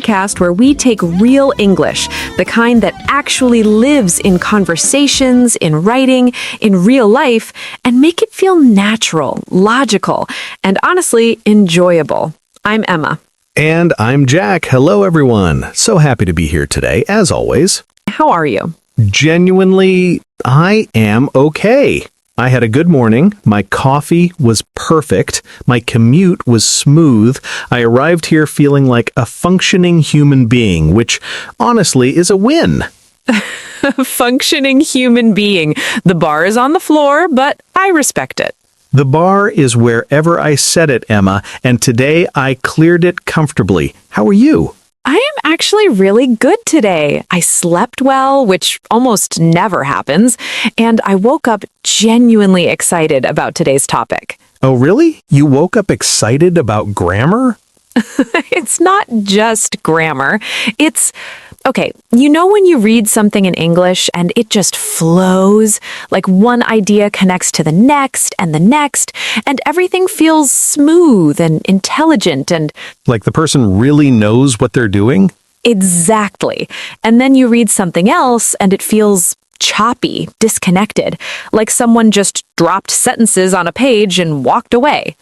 podcast where we take real English, the kind that actually lives in conversations, in writing, in real life, and make it feel natural, logical, and honestly, enjoyable. I'm Emma. And I'm Jack. Hello, everyone. So happy to be here today, as always. How are you? Genuinely, I am okay. I had a good morning. My coffee was perfect. My commute was smooth. I arrived here feeling like a functioning human being, which honestly is a win. Functioning human being. The bar is on the floor, but I respect it. The bar is wherever I set it, Emma, and today I cleared it comfortably. How are you? I am actually really good today. I slept well, which almost never happens, and I woke up genuinely excited about today's topic. Oh, really? You woke up excited about grammar? It's not just grammar. Okay, you know when you read something in English and it just flows? Like one idea connects to the next, and everything feels smooth and intelligent and... Like the person really knows what they're doing? Exactly. And then you read something else and it feels choppy, disconnected, like someone just dropped sentences on a page and walked away.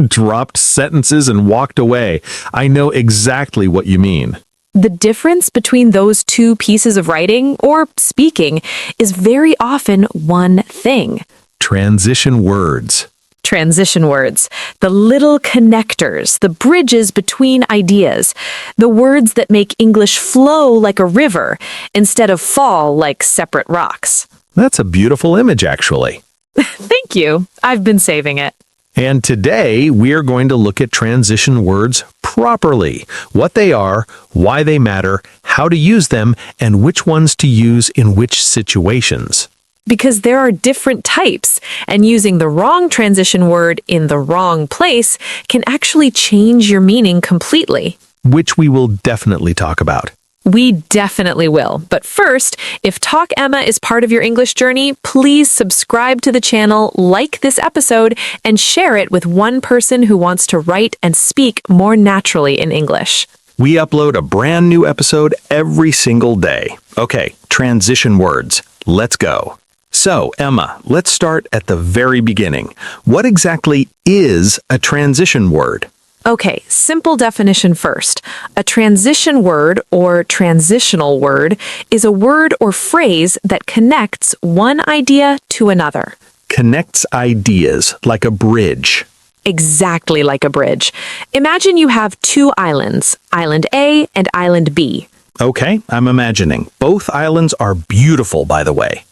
Dropped sentences and walked away. I know exactly what you mean. The difference between those two pieces of writing, or speaking, is very often one thing. Transition words. Transition words. The little connectors, the bridges between ideas. The words that make English flow like a river, instead of fall like separate rocks. That's a beautiful image, actually. Thank you. I've been saving it. And today, we are going to look at transition words properly. What they are, why they matter, how to use them, and which ones to use in which situations. Because there are different types, and using the wrong transition word in the wrong place can actually change your meaning completely. Which we will definitely talk about. We definitely will. But first, if Talk Emma is part of your English journey, please subscribe to the channel, like this episode, and share it with one person who wants to write and speak more naturally in English. We upload a brand new episode every single day. Okay, transition words. Let's go. So, Emma, let's start at the very beginning. What exactly is a transition word? Okay, simple definition first. A transition word or transitional word is a word or phrase that connects one idea to another. Connects ideas, like a bridge. Exactly like a bridge. Imagine you have two islands, Island A and Island B. Okay, I'm imagining. Both islands are beautiful, by the way.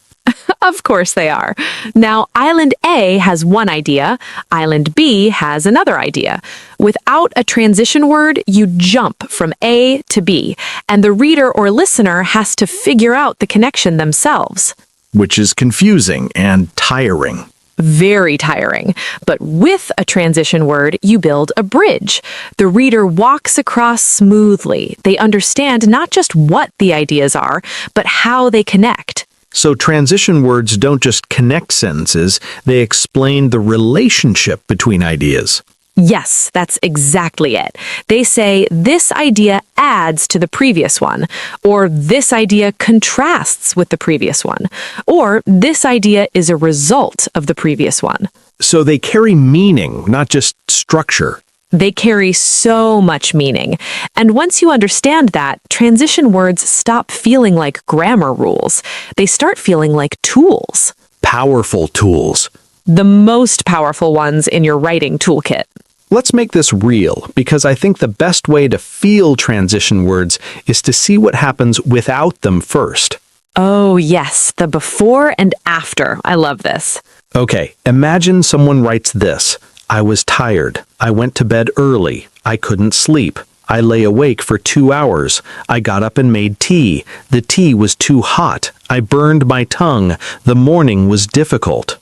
Of course they are. Now, Island A has one idea, Island B has another idea. Without a transition word, you jump from A to B, and the reader or listener has to figure out the connection themselves. Which is confusing and tiring. Very tiring. But with a transition word, you build a bridge. The reader walks across smoothly. They understand not just what the ideas are, but how they connect. So transition words don't just connect sentences, they explain the relationship between ideas. Yes, that's exactly it. They say this idea adds to the previous one, or this idea contrasts with the previous one, or this idea is a result of the previous one. So they carry meaning, not just structure. They carry so much meaning. And once you understand that, transition words stop feeling like grammar rules. They start feeling like tools. Powerful tools. The most powerful ones in your writing toolkit. Let's make this real, because I think the best way to feel transition words is to see what happens without them first. Oh, yes, the before and after. I love this. Okay, imagine someone writes this. I was tired. I went to bed early. I couldn't sleep. I lay awake for 2 hours. I got up and made tea. The tea was too hot. I burned my tongue. The morning was difficult.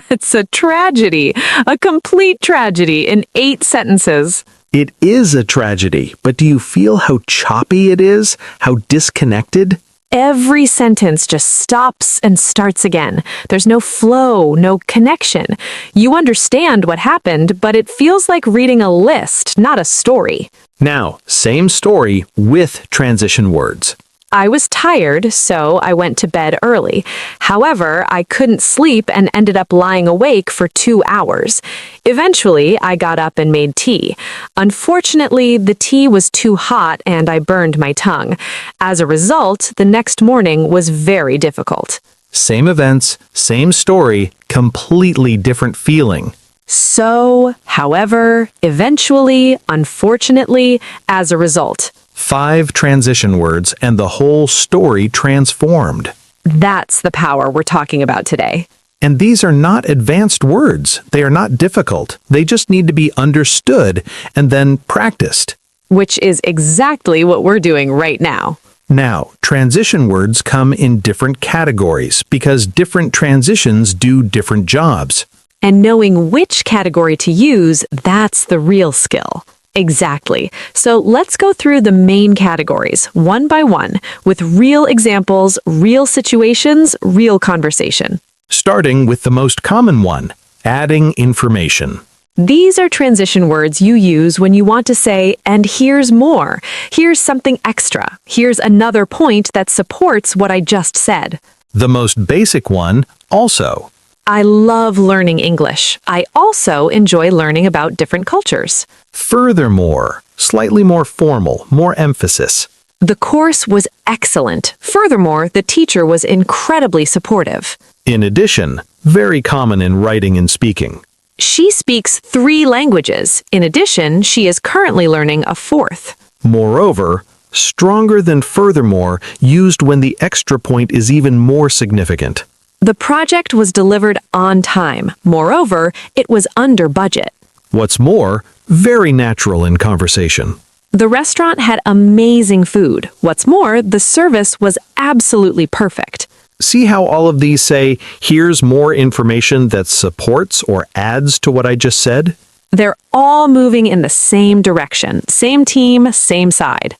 It's a tragedy, a complete tragedy in 8 sentences. It is a tragedy, but do you feel how choppy it is? How disconnected? Every sentence just stops and starts again. There's no flow, no connection. You understand what happened, but it feels like reading a list, not a story. Now, same story with transition words. I was tired, so I went to bed early. However, I couldn't sleep and ended up lying awake for 2 hours. Eventually, I got up and made tea. Unfortunately, the tea was too hot and I burned my tongue. As a result, the next morning was very difficult. Same events, same story, completely different feeling. So, however, eventually, unfortunately, as a result. 5 transition words and the whole story transformed. That's the power we're talking about today. And these are not advanced words. They are not difficult. They just need to be understood and then practiced. Which is exactly what we're doing right now. Now, transition words come in different categories because different transitions do different jobs. And knowing which category to use, that's the real skill. Exactly. So let's go through the main categories, one by one, with real examples, real situations, real conversation. Starting with the most common one, adding information. These are transition words you use when you want to say, and here's more. Here's something extra. Here's another point that supports what I just said. The most basic one, also. I love learning English. I also enjoy learning about different cultures. Furthermore, slightly more formal, more emphasis. The course was excellent. Furthermore, the teacher was incredibly supportive. In addition, very common in writing and speaking. She speaks 3 languages. In addition, she is currently learning a 4th. Moreover, stronger than furthermore, used when the extra point is even more significant. The project was delivered on time. Moreover, it was under budget. What's more, very natural in conversation. The restaurant had amazing food. What's more, the service was absolutely perfect. See how all of these say, here's more information that supports or adds to what I just said? They're all moving in the same direction. Same team, same side.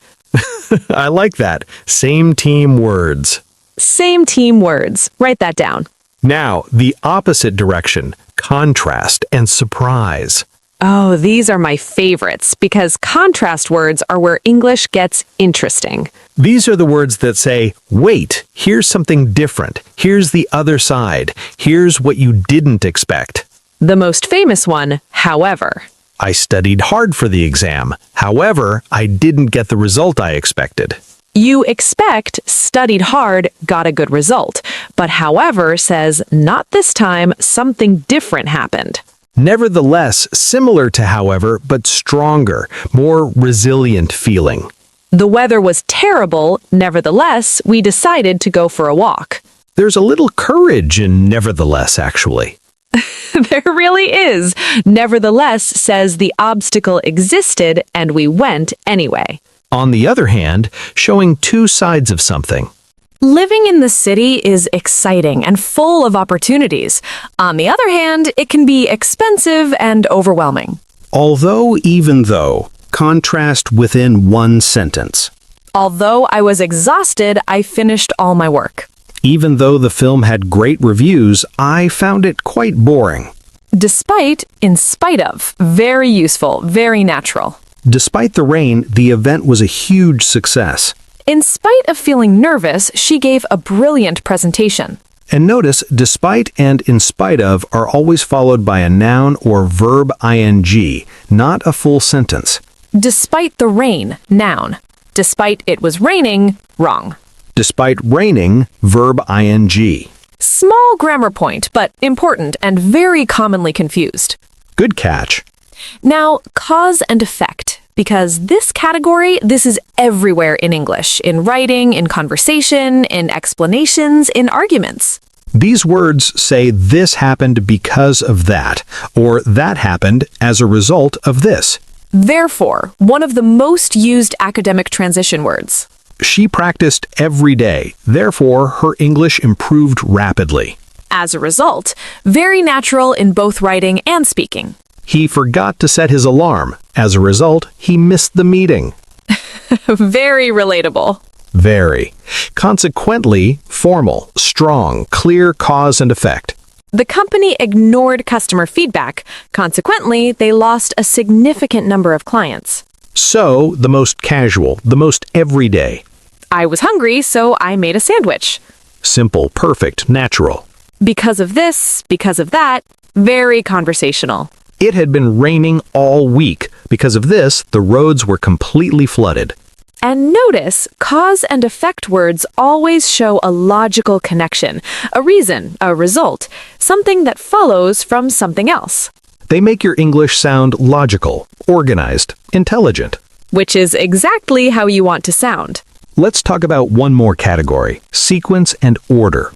I like that. Same team words. Same team words. Write that down. Now, the opposite direction, contrast and surprise. Oh, these are my favorites because contrast words are where English gets interesting. These are the words that say, wait, here's something different. Here's the other side. Here's what you didn't expect. The most famous one, however. I studied hard for the exam. However, I didn't get the result I expected. You expect, studied hard, got a good result. But however says, not this time, something different happened. Nevertheless, similar to however, but stronger, more resilient feeling. The weather was terrible. Nevertheless, we decided to go for a walk. There's a little courage in nevertheless, actually. There really is. Nevertheless says the obstacle existed and we went anyway. On the other hand, showing 2 sides of something. Living in the city is exciting and full of opportunities. On the other hand, it can be expensive and overwhelming. Although, even though, contrast within one sentence. Although I was exhausted, I finished all my work. Even though the film had great reviews, I found it quite boring. Despite, in spite of, very useful, very natural. Despite the rain, the event was a huge success. In spite of feeling nervous, she gave a brilliant presentation. And notice, despite and in spite of are always followed by a noun or verb ing, not a full sentence. Despite the rain, noun. Despite it was raining, wrong. Despite raining, verb ing. Small grammar point, but important and very commonly confused. Good catch. Now, cause and effect. Because this category, this is everywhere in English, in writing, in conversation, in explanations, in arguments. These words say this happened because of that, or that happened as a result of this. Therefore, one of the most used academic transition words. She practiced every day, therefore her English improved rapidly. As a result, very natural in both writing and speaking. He forgot to set his alarm. As a result, he missed the meeting. Very relatable. Very. Consequently, formal, strong, clear cause and effect. The company ignored customer feedback. Consequently, they lost a significant number of clients. So, the most casual, the most everyday. I was hungry, so I made a sandwich. Simple, perfect, natural. Because of this, because of that, very conversational. It had been raining all week. Because of this, the roads were completely flooded. And notice, cause and effect words always show a logical connection, a reason, a result, something that follows from something else. They make your English sound logical, organized, intelligent. Which is exactly how you want to sound. Let's talk about one more category, sequence and order.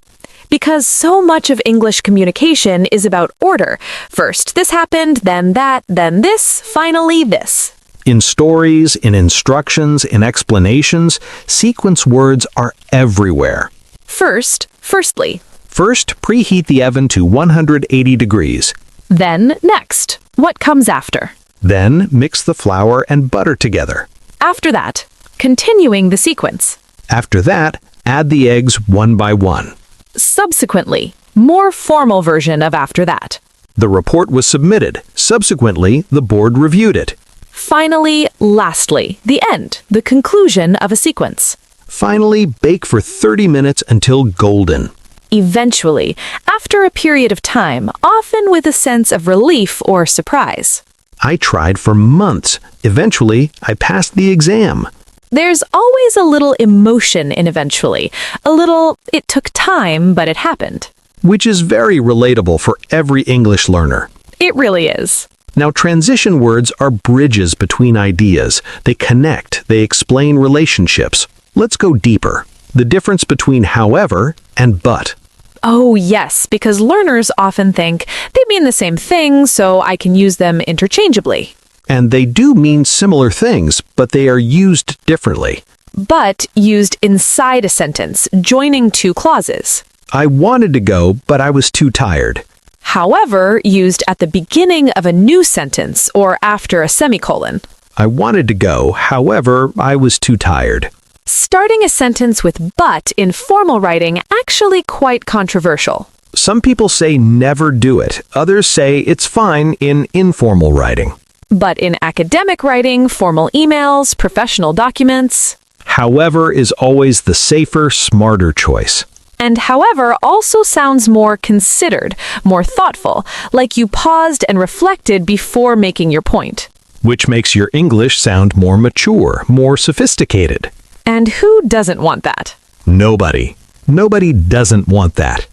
Because so much of English communication is about order. First this happened, then that, then this, finally this. In stories, in instructions, in explanations, sequence words are everywhere. Firstly. First, preheat the oven to 180 degrees. Then, next. What comes after? Then, mix the flour and butter together. After that, continuing the sequence. After that, add the eggs one by one. Subsequently, more formal version of after that. The report was submitted. Subsequently, the board reviewed it. Finally, lastly, the end, the conclusion of a sequence. Finally, bake for 30 minutes until golden. Eventually, after a period of time, often with a sense of relief or surprise. I tried for months. Eventually, I passed the exam. There's always a little emotion in eventually. A little, it took time, but it happened. Which is very relatable for every English learner. It really is. Now, transition words are bridges between ideas. They connect, they explain relationships. Let's go deeper. The difference between however and but. Oh, yes, because learners often think they mean the same thing, so I can use them interchangeably. And they do mean similar things, but they are used differently. But used inside a sentence, joining two clauses. I wanted to go, but I was too tired. However, used at the beginning of a new sentence or after a semicolon. I wanted to go, however, I was too tired. Starting a sentence with but in formal writing actually quite controversial. Some people say never do it. Others say it's fine in informal writing. But in academic writing, formal emails, professional documents. However is always the safer, smarter choice. And however also sounds more considered, more thoughtful, like you paused and reflected before making your point. Which makes your English sound more mature, more sophisticated. And who doesn't want that? Nobody. Nobody doesn't want that.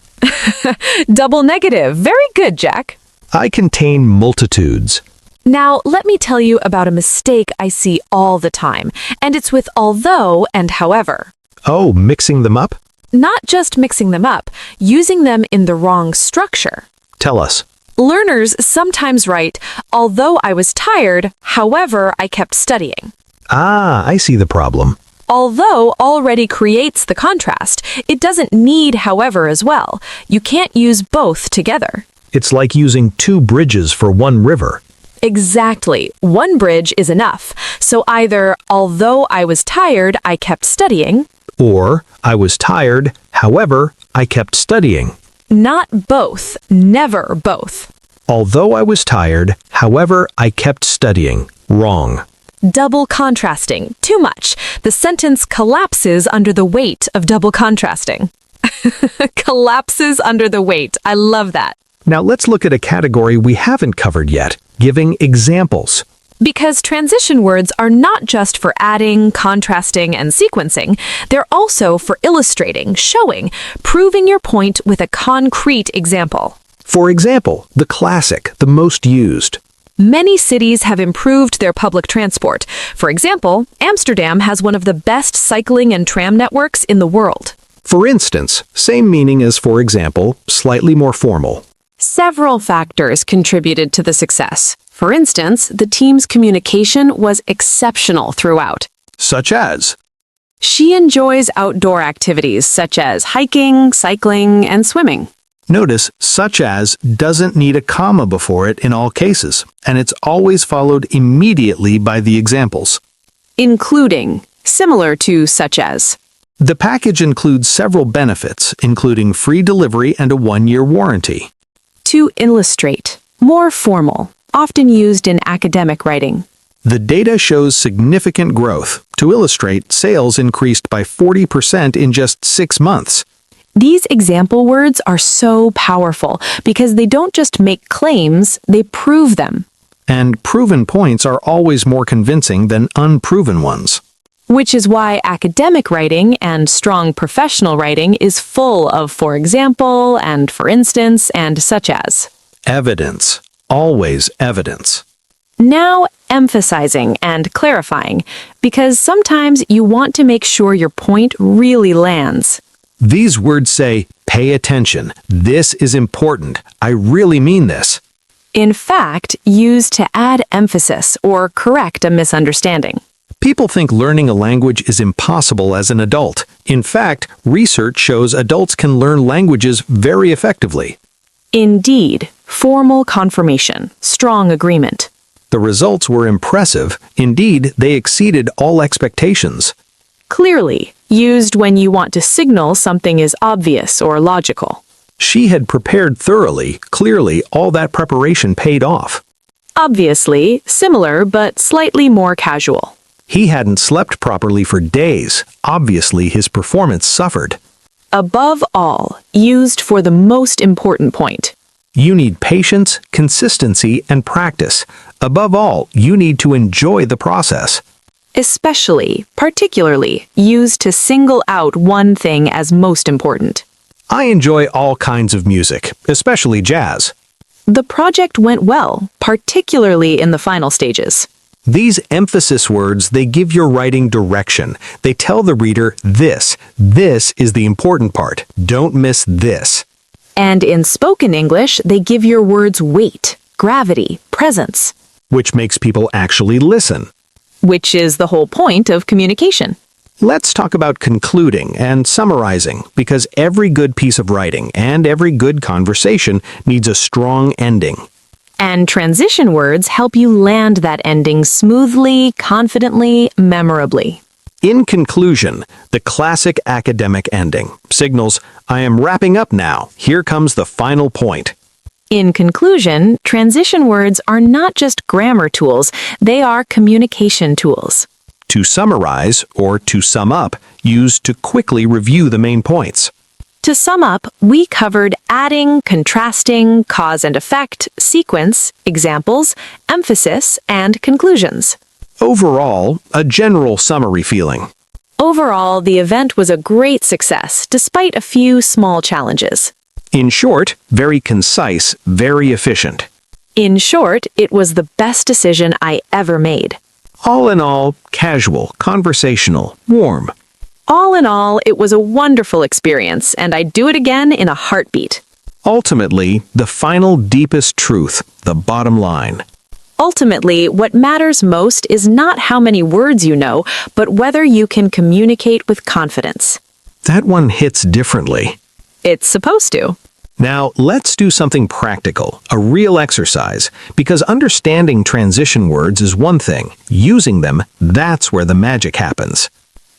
Double negative. Very good, Jack. I contain multitudes. Now, let me tell you about a mistake I see all the time, and it's with although and however. Oh, mixing them up? Not just mixing them up, using them in the wrong structure. Tell us. Learners sometimes write, although I was tired, however, I kept studying. Ah, I see the problem. Although already creates the contrast, it doesn't need however as well. You can't use both together. It's like using two bridges for one river. Exactly. One bridge is enough. So either, although I was tired, I kept studying. Or, I was tired, however, I kept studying. Not both. Never both. Although I was tired, however, I kept studying. Wrong. Double contrasting. Too much. The sentence collapses under the weight of double contrasting. Collapses under the weight. I love that. Now let's look at a category we haven't covered yet, giving examples. Because transition words are not just for adding, contrasting, and sequencing, they're also for illustrating, showing, proving your point with a concrete example. For example, the classic, the most used. Many cities have improved their public transport. For example, Amsterdam has one of the best cycling and tram networks in the world. For instance, same meaning as for example, slightly more formal. Several factors contributed to the success. For instance, the team's communication was exceptional throughout. Such as? She enjoys outdoor activities such as hiking, cycling, and swimming. Notice, such as doesn't need a comma before it in all cases, and it's always followed immediately by the examples. Including, similar to such as. The package includes several benefits, including free delivery and a 1-year warranty. To illustrate, more formal, often used in academic writing. The data shows significant growth. To illustrate, sales increased by 40% in just 6 months. These example words are so powerful because they don't just make claims, they prove them. And proven points are always more convincing than unproven ones. Which is why academic writing and strong professional writing is full of for example and for instance and such as. Evidence. Always evidence. Now emphasizing and clarifying, because sometimes you want to make sure your point really lands. These words say, pay attention. This is important. I really mean this. In fact, used to add emphasis or correct a misunderstanding. People think learning a language is impossible as an adult. In fact, research shows adults can learn languages very effectively. Indeed, formal confirmation, strong agreement. The results were impressive. Indeed, they exceeded all expectations. Clearly, used when you want to signal something is obvious or logical. She had prepared thoroughly. Clearly, all that preparation paid off. Obviously, similar but slightly more casual. He hadn't slept properly for days. Obviously, his performance suffered. Above all, used for the most important point. You need patience, consistency, and practice. Above all, you need to enjoy the process. Especially, particularly, used to single out one thing as most important. I enjoy all kinds of music, especially jazz. The project went well, particularly in the final stages. These emphasis words, they give your writing direction. They tell the reader this is the important part. Don't miss this. And in spoken English, they give your words weight, gravity, presence. Which makes people actually listen. Which is the whole point of communication. Let's talk about concluding and summarizing, because every good piece of writing and every good conversation needs a strong ending. And transition words help you land that ending smoothly, confidently, memorably. In conclusion, the classic academic ending signals, I am wrapping up now. Here comes the final point. In conclusion, transition words are not just grammar tools, they are communication tools. To summarize, or to sum up, used to quickly review the main points. To sum up, we covered adding, contrasting, cause and effect, sequence, examples, emphasis, and conclusions. Overall, a general summary feeling. Overall, the event was a great success, despite a few small challenges. In short, very concise, very efficient. In short, it was the best decision I ever made. All in all, casual, conversational, warm. All in all, it was a wonderful experience, and I'd do it again in a heartbeat. Ultimately, the final deepest truth, the bottom line. Ultimately, what matters most is not how many words you know, but whether you can communicate with confidence. That one hits differently. It's supposed to. Now, let's do something practical, a real exercise, because understanding transition words is one thing. Using them, that's where the magic happens.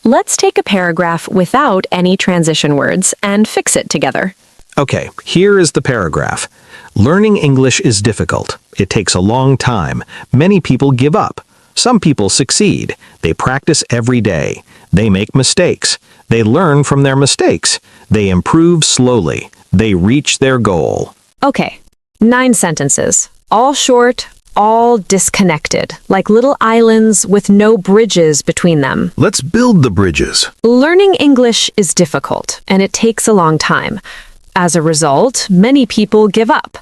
Let's take a paragraph without any transition words and fix it together. Okay, here is the paragraph. Learning English is difficult. It takes a long time. Many people give up. Some people succeed. They practice every day. They make mistakes. They learn from their mistakes. They improve slowly. They reach their goal. Okay, 9 sentences. All short, all disconnected, like little islands with no bridges between them. Let's build the bridges. Learning English is difficult, and it takes a long time. As a result, many people give up.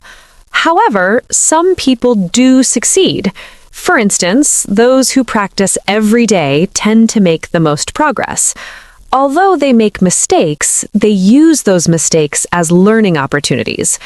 However, some people do succeed. For instance, those who practice every day tend to make the most progress. Although they make mistakes, they use those mistakes as learning opportunities.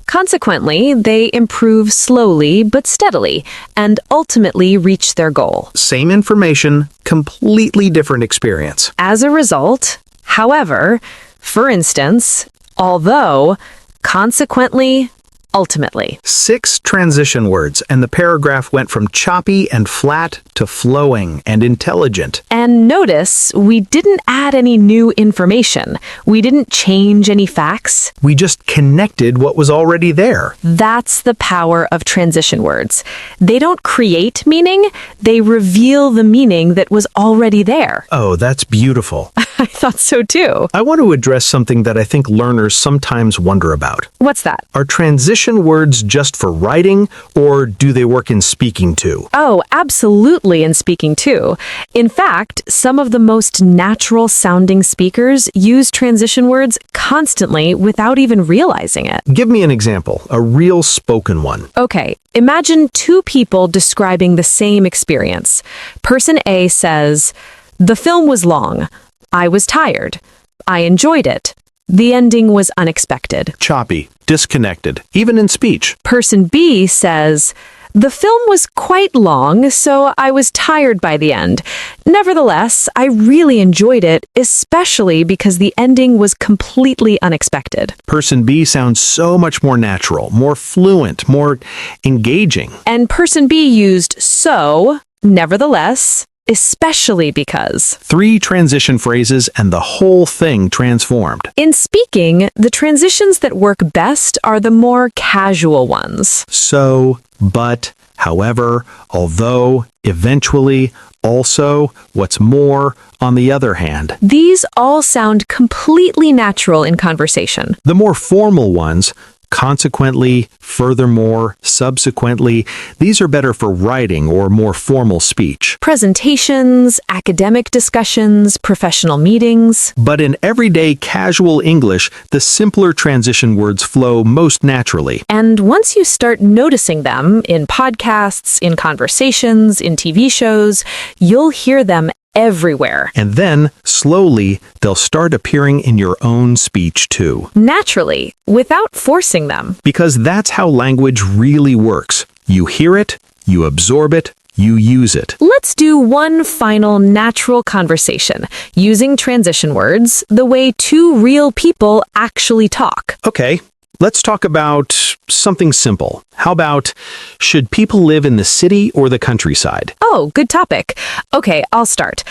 Consequently, they improve slowly but steadily and ultimately reach their goal. Same information, completely different experience. As a result, however, for instance, although, consequently, ultimately. 6 transition words, and the paragraph went from choppy and flat to flowing and intelligent. And notice, we didn't add any new information. We didn't change any facts. We just connected what was already there. That's the power of transition words. They don't create meaning, they reveal the meaning that was already there. Oh, that's beautiful. I thought so too. I want to address something that I think learners sometimes wonder about. What's that? Are transition words just for writing, or do they work in speaking too? Oh, absolutely in speaking too. In fact, some of the most natural sounding speakers use transition words constantly without even realizing it. Give me an example, a real spoken one. Okay, imagine two people describing the same experience. Person A says, "The film was long. I was tired. I enjoyed it. The ending was unexpected." Choppy, disconnected, even in speech. Person B says, "The film was quite long, so I was tired by the end. Nevertheless, I really enjoyed it, especially because the ending was completely unexpected." Person B sounds so much more natural, more fluent, more engaging. And person B used so, nevertheless, especially because. 3 transition phrases and the whole thing transformed. In speaking, the transitions that work best are the more casual ones. So, but, however, although, eventually, also, what's more, on the other hand. These all sound completely natural in conversation. The more formal ones, consequently, furthermore, subsequently, these are better for writing or more formal speech. Presentations, academic discussions, professional meetings. But in everyday casual English, the simpler transition words flow most naturally. And once you start noticing them in podcasts, in conversations, in TV shows, you'll hear them everywhere. And then, slowly, they'll start appearing in your own speech too. Naturally, without forcing them. Because that's how language really works. You hear it, you absorb it, you use it. Let's do one final natural conversation, using transition words the way two real people actually talk. Okay, let's talk about something simple. How about, should people live in the city or the countryside? Oh, good topic. Okay, I'll start.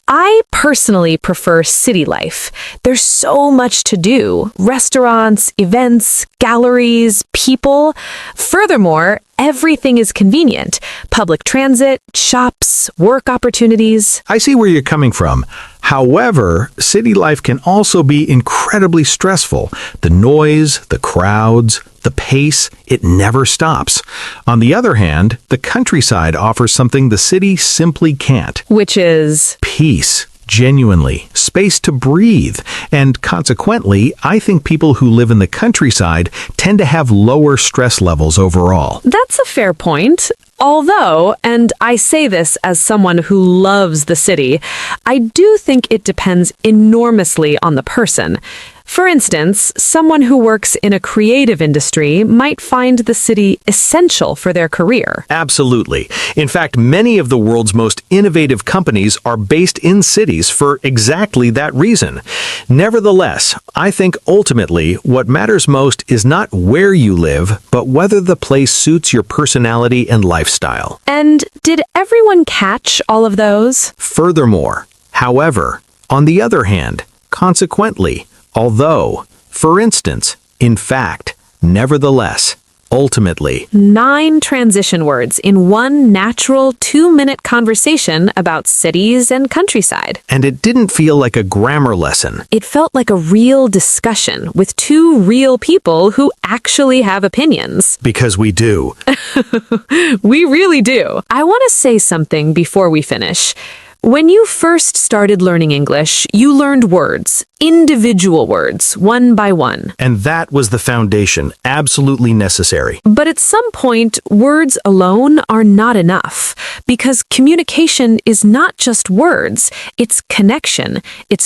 I personally prefer city life. There's so much to do. Restaurants, events, galleries, people. Furthermore, everything is convenient. Public transit, shops, work opportunities. I see where you're coming from. However, city life can also be incredibly stressful. The noise, the crowds, the pace, it never stops. On the other hand, the countryside offers something the city simply can't. Which is? Peace. Genuinely. Space to breathe. And consequently, I think people who live in the countryside tend to have lower stress levels overall. That's a fair point. Although, and I say this as someone who loves the city, I do think it depends enormously on the person. For instance, someone who works in a creative industry might find the city essential for their career. Absolutely. In fact, many of the world's most innovative companies are based in cities for exactly that reason. Nevertheless, I think ultimately what matters most is not where you live, but whether the place suits your personality and lifestyle. And did everyone catch all of those? Furthermore, however, on the other hand, consequently, although, for instance, in fact, nevertheless, ultimately. 9 transition words in one natural 2-minute conversation about cities and countryside. And it didn't feel like a grammar lesson. It felt like a real discussion with two real people who actually have opinions. Because we do. We really do. I want to say something before we finish. When you first started learning English, you learned words, individual words, one by one. And that was the foundation, absolutely necessary. But at some point, words alone are not enough, because communication is not just words, it's connection, it's